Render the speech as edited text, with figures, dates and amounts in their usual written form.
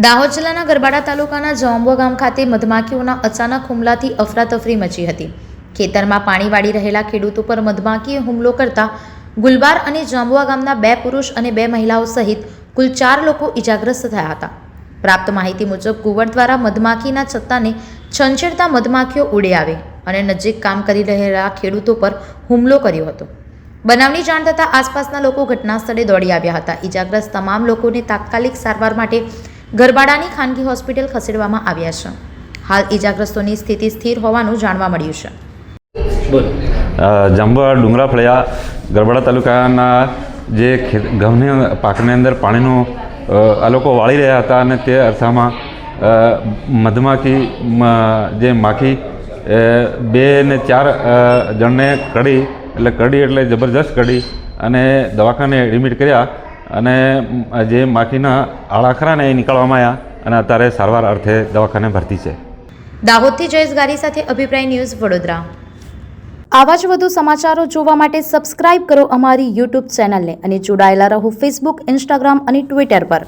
દાહોદ જિલ્લાના ગરબાડા તાલુકાના જાંબુઆ ગામ ખાતે મધમાખીઓના અચાનક હુમલાથી અફરાતફરી મચી હતી. ખેતરમાં પાણી વાળી રહેલા ખેડૂતો પર મધમાખીએ હુમલો કરતા ગુલબાર અને જાંબુઆ ગામના 2 પુરુષ અને 2 મહિલાઓ સહિત કુલ 4 લોકો ઇજાગ્રસ્ત થયા હતા. પ્રાપ્ત માહિતી મુજબ કુંવર દ્વારા મધમાખીના છત્તાને છંછેડતા મધમાખીઓ ઉડે આવે અને નજીક કામ કરી રહેલા ખેડૂતો પર હુમલો કર્યો હતો. બનાવની જાણ થતાં આસપાસના લોકો ઘટના સ્થળે દોડી આવ્યા હતા. ઇજાગ્રસ્ત તમામ લોકોને તાત્કાલિક સારવાર માટે ગરબાડાની ખાનગી હોસ્પિટલ ખસેડવામાં આવ્યા છે. હાલ ઇજાગ્રસ્તોની સ્થિતિ સ્થિર હોવાનું જાણવા મળ્યું છે. જાંબુઆ ડુંગરા ફળિયા ગરબાડા તાલુકાના જે ઘઉંની પાકની અંદર પાણીનું આ લોકો વાળી રહ્યા હતા અને તે અરસામાં મધમાખી જે માખી 2 ને 4 જણને કડી એટલે જબરજસ્ત કડી અને દવાખાને એડમિટ કર્યા અને જે માખીના આળા ખરા ને એ નીકળવામાં આવ્યા અને અત્યારે સારવાર અર્થે દવાખાને ભરતી છે. દાહોદથી જયેશ ગારી સાથે અભિપ્રાય ન્યૂઝ વડોદરા. આવા જ વધુ સમાચારો જોવા માટે સબસ્ક્રાઇબ કરો અમારી યુટ્યુબ ચેનલને અને જોડાયેલા રહો ફેસબુક, ઇન્સ્ટાગ્રામ અને ટ્વિટર પર.